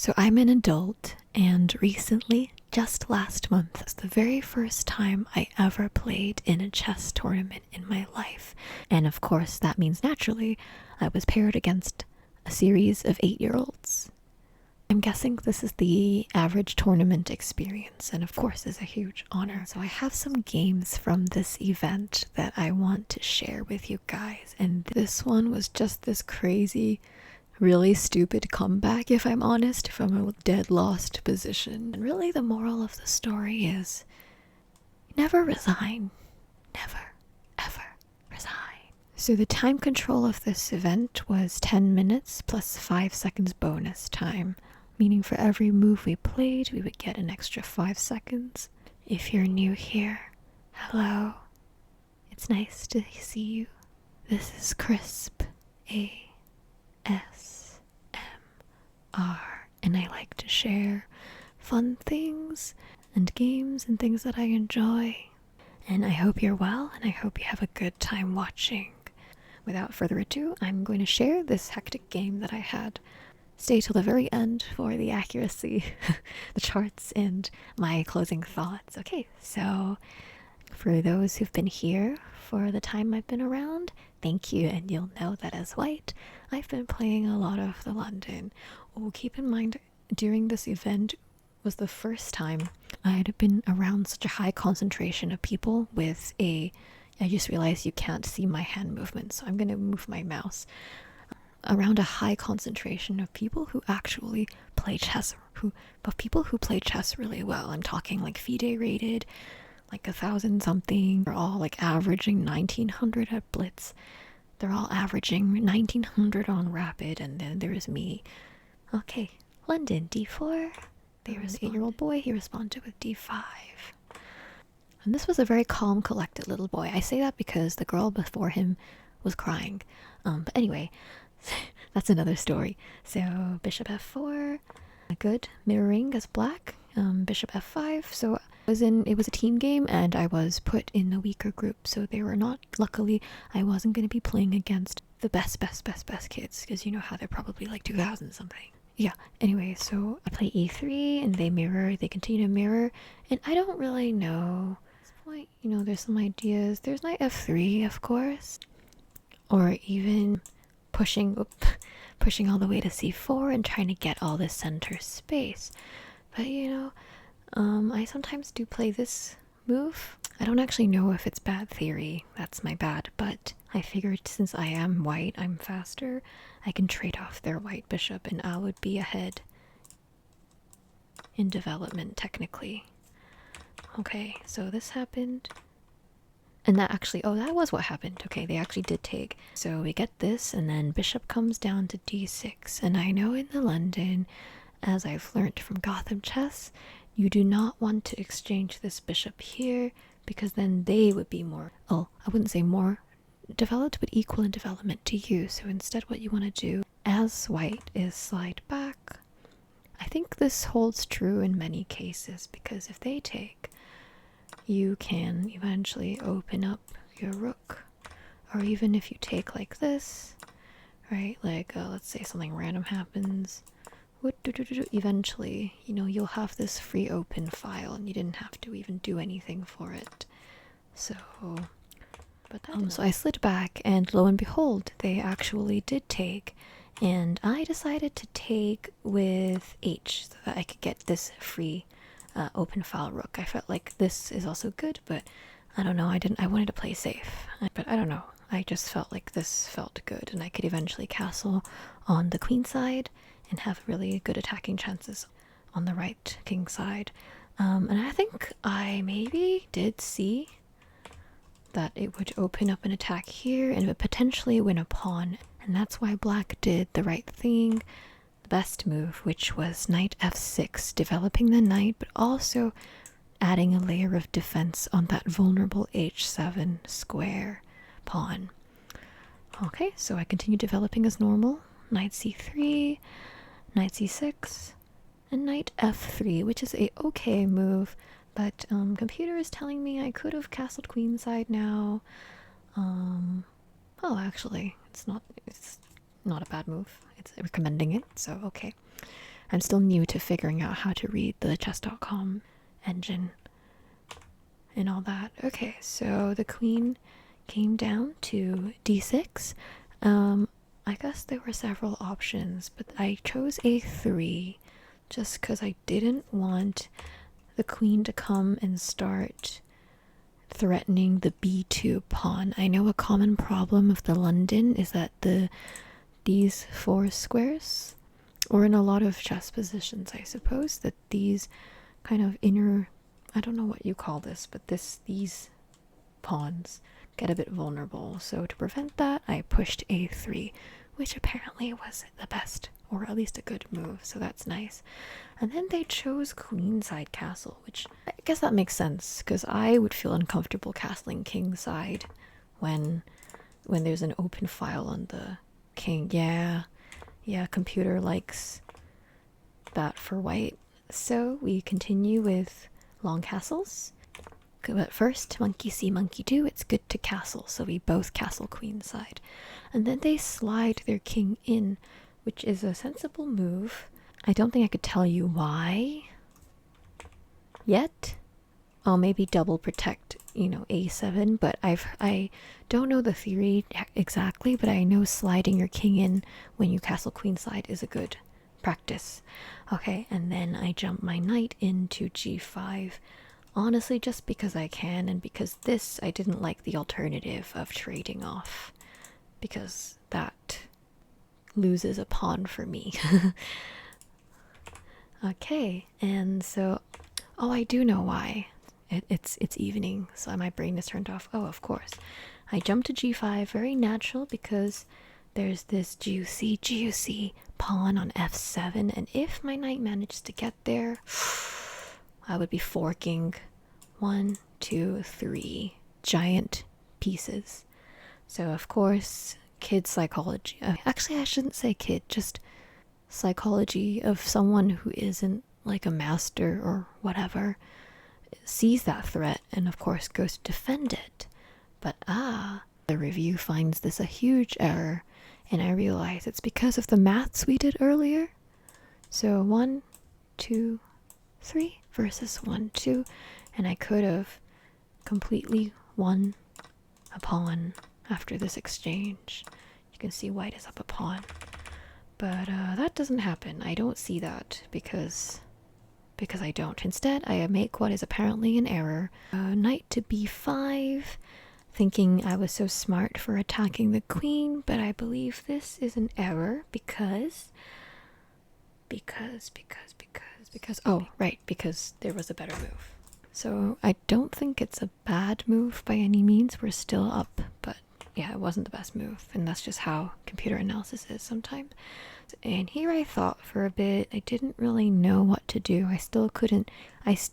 So I'm an adult, and recently, just last month, was the very first time I ever played in a chess tournament in my life. And of course, that means naturally, I was paired against a series of 8-year-olds. I'm guessing this is the average tournament experience, and of course is a huge honor. So I have some games from this event that I want to share with you guys, and this one was just this crazy, really stupid comeback, if I'm honest, from a dead lost position. And really the moral of the story is never resign. Never, ever resign. So the time control of this event was 10 minutes plus 5 seconds bonus time, meaning for every move we played, we would get an extra 5 seconds. If you're new here, hello. It's nice to see you. This is Crisp ASMR, and I like to share fun things and games and things that I enjoy. And I hope you're well, and I hope you have a good time watching. Without further ado, I'm going to share this hectic game that I had. Stay till the very end for the accuracy, the charts, and my closing thoughts. Okay, so for those who've been here for the time I've been around, thank you, and you'll know that as white, I've been playing a lot of the London. Oh, keep in mind, during this event was the first time I'd been around such a high concentration of people with I just realized you can't see my hand movement, so I'm going to move my mouse. Around a high concentration of people who actually play chess, but people who play chess really well. I'm talking like FIDE rated, like 1,000 something. They're all like averaging 1900 at Blitz. They're all averaging 1900 on Rapid, and then there's me. Okay, London, D4. There's an 8-year-old boy, he responded with D5. And this was a very calm, collected little boy. I say that because the girl before him was crying. But anyway, that's another story. So bishop f4, a good mirroring as black. Bishop f5. So it was a team game, and I was put in a weaker group. So they were not. Luckily, I wasn't going to be playing against the best kids, because you know how they're probably like 2,000 something. Yeah. Anyway, so I play e3, and they mirror. They continue to mirror, and I don't really know. At this point, you know, there's some ideas. There's knight f3, of course, or even pushing all the way to c4 and trying to get all this center space. But you know, I sometimes do play this move. I don't actually know if it's bad theory, that's my bad, but I figured since I am white, I'm faster, I can trade off their white bishop and I would be ahead in development technically. Okay, so this happened. And that actually, oh, that was what happened. Okay, they actually did take. So we get this, and then bishop comes down to d6. And I know in the London, as I've learned from Gotham Chess, you do not want to exchange this bishop here, because then they would be more, oh, I wouldn't say more developed, but equal in development to you. So instead what you want to do as white is slide back. I think this holds true in many cases, because if they take, you can eventually open up your rook. Or even if you take like this, right, like let's say something random happens, eventually, you know, you'll have this free open file and you didn't have to even do anything for it. So so I slid back, and lo and behold, they actually did take, and I decided to take with h so that I could get this free open file rook. I felt like this is also good, but I don't know, I wanted to play safe, but I don't know, I just felt like this felt good, and I could eventually castle on the queen side and have really good attacking chances on the right king side. And I think I maybe did see that it would open up an attack here and it would potentially win a pawn, and that's why black did the right thing, the best move, which was knight f6, developing the knight but also adding a layer of defense on that vulnerable h7 square pawn. Okay, so I continue developing as normal. Knight c3, knight c6, and knight f3, which is a okay move, but computer is telling me I could have castled queenside now. Oh, actually, it's not a bad move. It's recommending it, so okay. I'm still new to figuring out how to read the chess.com engine and all that. Okay, so the queen came down to d6. I guess there were several options, but I chose a3 just because I didn't want the queen to come and start threatening the b2 pawn. I know a common problem of the London is that these four squares, or in a lot of chess positions I suppose, that these kind of inner, I don't know what you call this, but these pawns get a bit vulnerable. So to prevent that, I pushed a3, which apparently was the best, or at least a good move, so that's nice. And then they chose queenside castle, which I guess that makes sense, because I would feel uncomfortable castling kingside when there's an open file on the king. Yeah, computer likes that for white. So we continue with long castles. But first, monkey see, monkey do, it's good to castle. So we both castle queenside. And then they slide their king in, which is a sensible move. I don't think I could tell you why yet. I'll maybe double protect, a7, but I don't know the theory exactly, but I know sliding your king in when you castle queenside is a good practice. Okay, and then I jump my knight into g5. Honestly, just because I can, and because I didn't like the alternative of trading off, because that loses a pawn for me. Okay, and so, I do know why. It's evening, so my brain is turned off. Oh, of course. I jump to g5, very natural, because there's this juicy pawn on f7, and if my knight manages to get there, I would be forking 1, 2, 3 giant pieces. So of course, kid psychology. Actually, I shouldn't say kid, just psychology of someone who isn't like a master or whatever sees that threat and of course goes to defend it. But the review finds this a huge error, and I realize it's because of the maths we did earlier. So 1, 2, 3 versus 1, 2, and I could have completely won a pawn after this exchange. You can see white is up a pawn, but that doesn't happen. I don't see that because I don't. Instead, I make what is apparently an error. Knight to b5, thinking I was so smart for attacking the queen, but I believe this is an error because oh, right, because there was a better move. So I don't think it's a bad move by any means. We're still up, but yeah, it wasn't the best move, and that's just how computer analysis is sometimes. And here I thought for a bit. I didn't really know what to do. I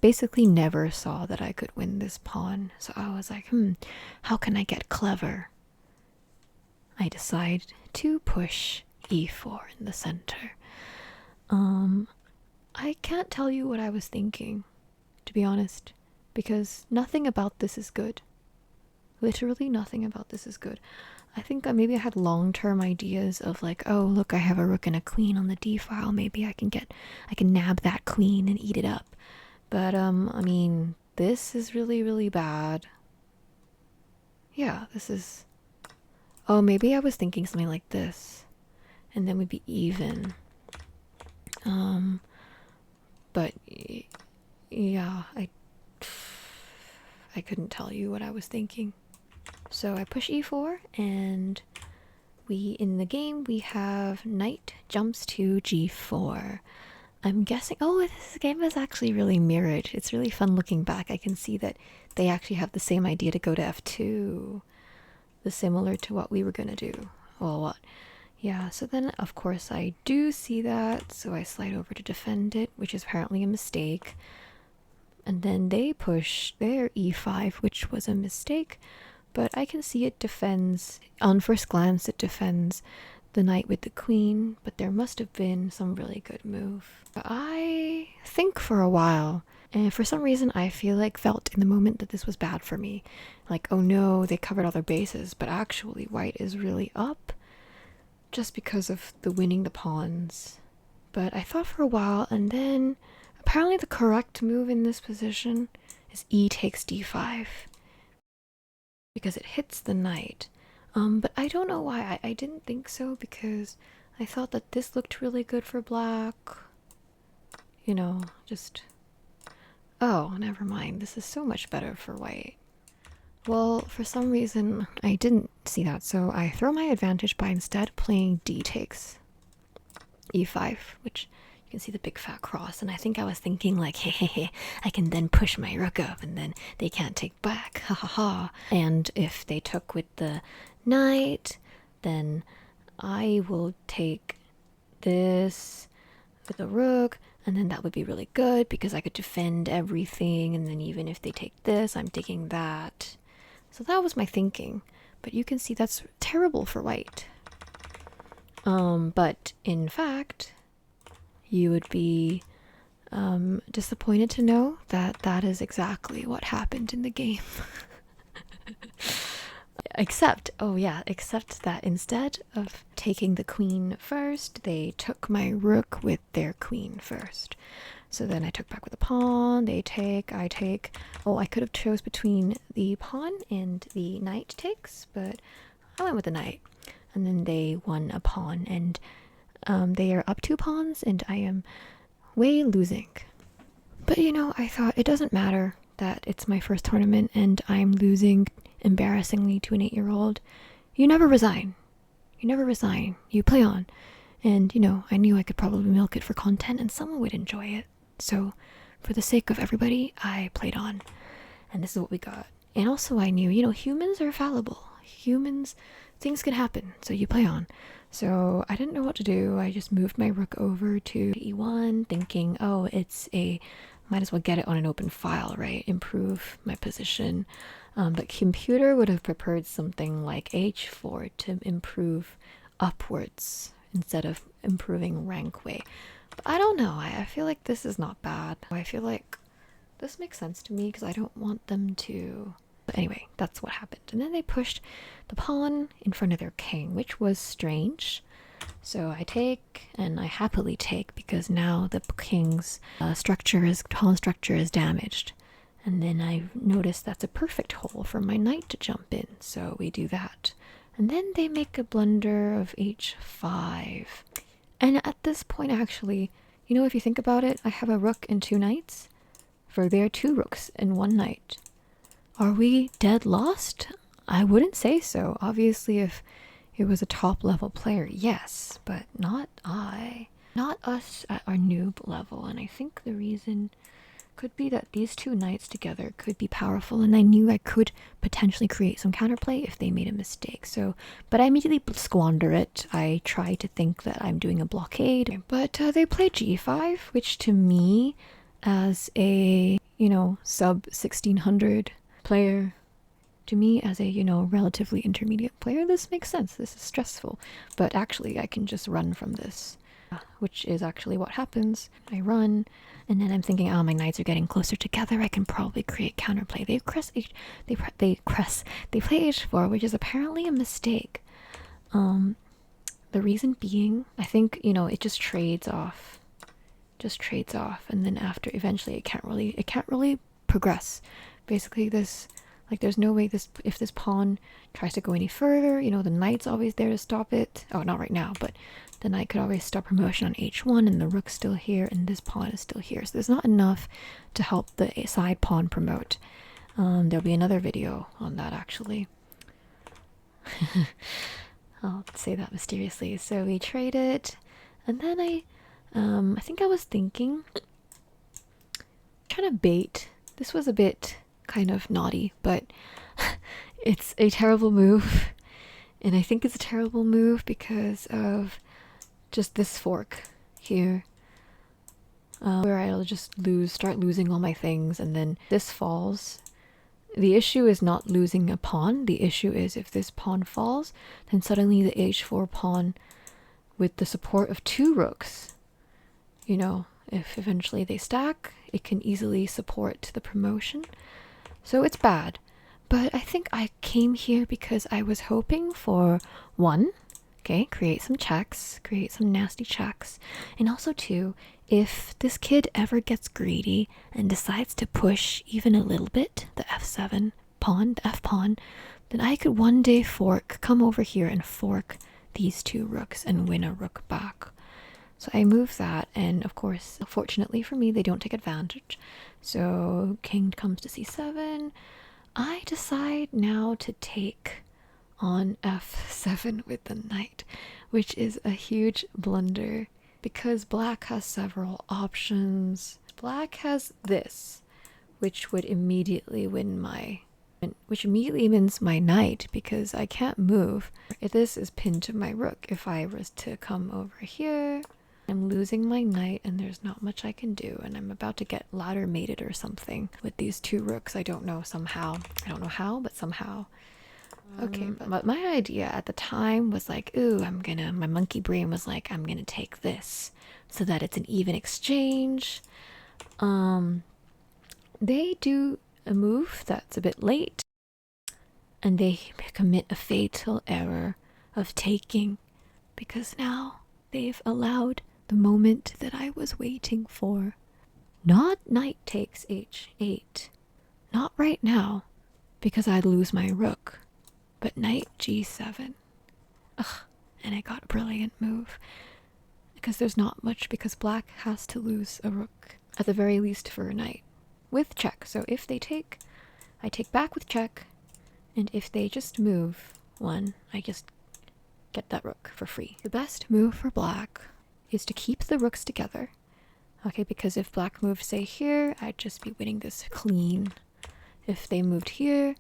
basically never saw that I could win this pawn. So I was like, how can I get clever? I decided to push e4 in the center. I can't tell you what I was thinking, to be honest, because nothing about this is good. Literally nothing about this is good. I think maybe I had long-term ideas of like, oh, look, I have a rook and a queen on the d file. Maybe I can nab that queen and eat it up. But I mean, this is really, really bad. Yeah, this is. Oh, maybe I was thinking something like this, and then we'd be even. But yeah, I couldn't tell you what I was thinking. So I push e4, and in the game we have knight jumps to g4. I'm guessing, this game is actually really mirrored. It's really fun looking back. I can see that they actually have the same idea to go to f2, similar to what we were gonna do. Well, what? Yeah, so then of course I do see that, so I slide over to defend it, which is apparently a mistake. And then they push their e5, which was a mistake, but I can see it defends, on first glance it defends the knight with the queen, but there must have been some really good move. I think for a while, and for some reason I felt in the moment that this was bad for me. Like, oh no, they covered all their bases, but actually white is really up just because of the winning the pawns. But I thought for a while, and then apparently the correct move in this position is e takes d5 because it hits the knight. But I don't know why I didn't think so, because I thought that this looked really good for black. You know, just... Oh, never mind. This is so much better for white. Well, for some reason, I didn't see that, so I throw my advantage by instead playing d takes e5, which you can see the big fat cross, and I think I was thinking like, hey, I can then push my rook up, and then they can't take back, ha ha ha. And if they took with the knight, then I will take this with the rook, and then that would be really good because I could defend everything, and then even if they take this, I'm taking that. So that was my thinking, but you can see that's terrible for white. But in fact, you would be disappointed to know that that is exactly what happened in the game. Except that instead of taking the queen first, they took my rook with their queen first. So then I took back with the pawn, they take, I take. Oh, I could have chose between the pawn and the knight takes, but I went with the knight. And then they won a pawn, and they are up 2 pawns, and I am way losing. But you know, I thought it doesn't matter that it's my first tournament and I'm losing embarrassingly to an 8-year-old. You never resign. You never resign. You play on. And, you know, I knew I could probably milk it for content and someone would enjoy it. So, for the sake of everybody, I played on. And this is what we got. And also I knew, you know, humans are fallible. Humans, things can happen. So you play on. So I didn't know what to do. I just moved my rook over to e1, thinking, oh, might as well get it on an open file, right? Improve my position. But computer would have prepared something like h4 to improve upwards instead of improving rank way. But I don't know. I feel like this is not bad. I feel like this makes sense to me because I don't want them to... But anyway, that's what happened. And then they pushed the pawn in front of their king, which was strange. So I take, and I happily take, because now the king's pawn structure is damaged. And then I noticed that's a perfect hole for my knight to jump in, so we do that. And then they make a blunder of h5. And at this point, actually, you know, if you think about it, I have a rook and 2 knights. For their 2 rooks and 1 knight. Are we dead lost? I wouldn't say so. Obviously, if it was a top level player, yes, but not I. Not us at our noob level. And I think the reason could be that these 2 knights together could be powerful, and I knew I could potentially create some counterplay if they made a mistake. So, but I immediately squander it. I try to think that I'm doing a blockade, but they played g5, which to me, as a, you know, sub 1600 player, to me as a, you know, relatively intermediate player, this makes sense. This is stressful, but actually I can just run from this, which is actually what happens. I run, and then I'm thinking, oh, my knights are getting closer together. I can probably create counterplay. They play h4, which is apparently a mistake. The reason being, I think, you know, it just trades off, and then after, eventually it can't really progress. Basically, this, like, there's no way if this pawn tries to go any further, you know, the knight's always there to stop it. Oh, not right now, but the knight could always stop promotion on h1, and the rook's still here, and this pawn is still here. So there's not enough to help the side pawn promote. There'll be another video on that, actually. I'll say that mysteriously. So we traded, and then I think I was thinking, trying to bait. This was a bit kind of naughty, but it's a terrible move, and I think it's a terrible move because of just this fork here, where I'll just start losing all my things, and then this falls. The issue is not losing a pawn. The issue is if this pawn falls, then suddenly the h4 pawn, with the support of 2 rooks, you know, if eventually they stack, it can easily support the promotion. So it's bad. But I think I came here because I was hoping for, 1, Okay, create some checks, create some nasty checks. And also too, if this kid ever gets greedy and decides to push even a little bit, the f7 pawn, the f pawn, then I could one day come over here and fork these two rooks and win a rook back. So I move that, and of course, fortunately for me, they don't take advantage. So king comes to c7. I decide now to take on f7 with the knight, which is a huge blunder because black has several options. Black has this, which would immediately win my, which immediately wins my knight because I can't move. If this is pinned to my rook, if I was to come over here, I'm losing my knight and there's not much I can do, and I'm about to get ladder mated or something with these two rooks. I don't know, somehow. I don't know how, but somehow. Okay, but my idea at the time was like, ooh, my monkey brain was like, I'm gonna take this so that it's an even exchange. They do a move that's a bit late, and they commit a fatal error of taking, because now they've allowed the moment that I was waiting for. Not knight takes h8. Not right now, because I'd lose my rook. But knight g7. Ugh, and I got a brilliant move. Because there's not much, because black has to lose a rook. At the very least for a knight. With check. So if they take, I take back with check. And if they just move one, I just get that rook for free. The best move for black is to keep the rooks together. Okay, because if black moved, say, here, I'd just be winning this clean. If they moved here,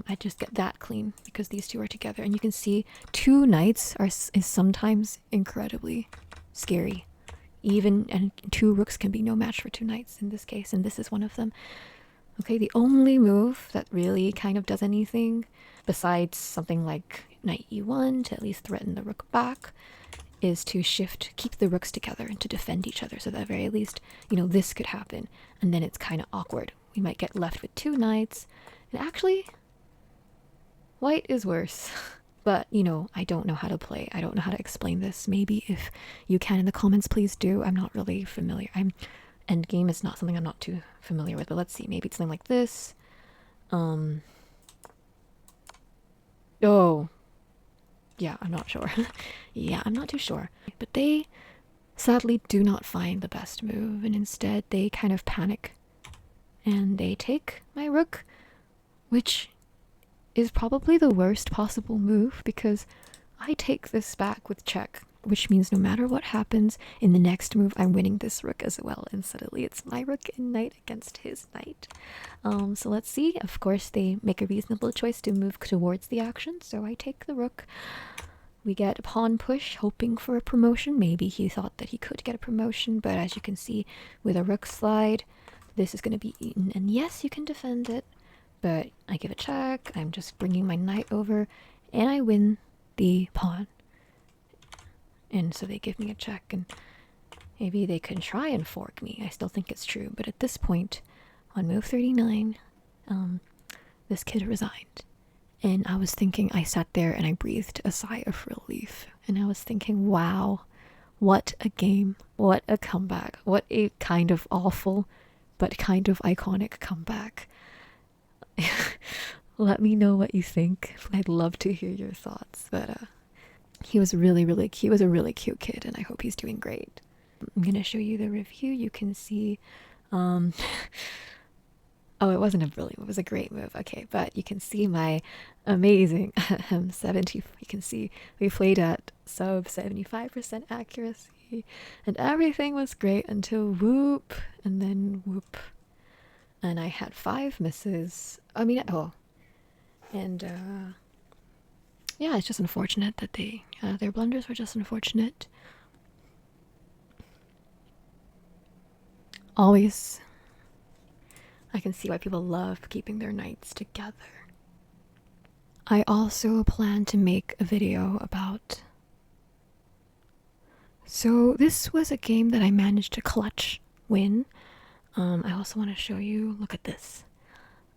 I'd just get that clean because these two are together. And you can see two knights is sometimes incredibly scary. And two rooks can be no match for two knights in this case, and this is one of them. Okay, the only move that really kind of does anything besides something like knight e1 to at least threaten the rook back is to keep the rooks together and to defend each other. So that at the very least, this could happen, and then it's kind of awkward. We might get left with two knights, and actually, white is worse. But, I don't know how to play. I don't know how to explain this. Maybe if you can in the comments, please do. I'm not really familiar. Endgame is not something I'm not too familiar with, but let's see. Maybe it's something like this. Oh. Yeah, I'm not sure. Yeah, I'm not too sure. But they sadly do not find the best move, and instead they kind of panic. And they take my rook, which is probably the worst possible move because I take this back with check, which means no matter what happens in the next move, I'm winning this rook as well. And suddenly it's my rook and knight against his knight. So let's see. Of course, they make a reasonable choice to move towards the action, so I take the rook. We get a pawn push, hoping for a promotion. Maybe he thought that he could get a promotion, but as you can see, with a rook slide, this is going to be eaten. And yes, you can defend it, but I give a check. I'm just bringing my knight over, and I win the pawn. And so they give me a check, and maybe they can try and fork me. I still think it's true, but at this point, on move 39, this kid resigned. And I sat there and I breathed a sigh of relief. And I was thinking, wow, what a game. What a comeback. What a kind of awful, but kind of iconic comeback. Let me know what you think. I'd love to hear your thoughts. But he was he was a really cute kid, and I hope he's doing great. I'm going to show you the review. You can see... Oh, it was a great move. Okay, but you can see my amazing 70. You can see we played at sub 75% accuracy, and everything was great until whoop, and then whoop. And I had 5 misses. Yeah, it's just unfortunate that their blunders were just unfortunate. Always, I can see why people love keeping their knights together. I also plan to make a video about... So this was a game that I managed to clutch win. I also want to show you, look at this.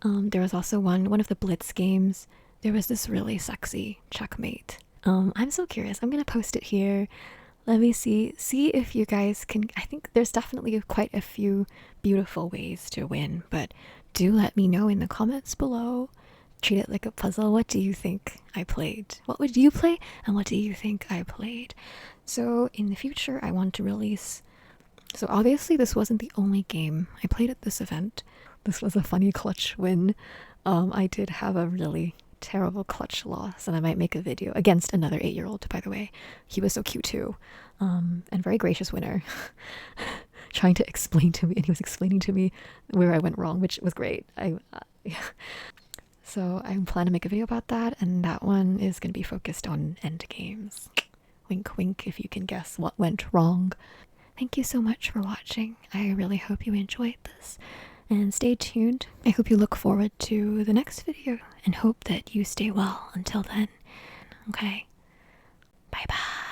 There was also one of the Blitz games. There was this really sexy checkmate I'm so curious. I'm gonna post it here. Let me see if you guys can. I think there's definitely quite a few beautiful ways to win, but do let me know in the comments below. Treat it like a puzzle. What do you think I played? What would you play? And what do you think I played? So in the future, I want to release. So obviously, this wasn't the only game I played at this event. This was a funny clutch win. I did have a really terrible clutch loss, and I might make a video against another 8-year-old, by the way. He was so cute too, and very gracious winner. Trying to explain to me, and he was explaining to me where I went wrong, which was great. Yeah. So I plan to make a video about that, and that one is going to be focused on end games. Wink wink if you can guess what went wrong. Thank you so much for watching. I really hope you enjoyed this, and stay tuned. I hope you look forward to the next video and hope that you stay well until then. Okay, bye bye.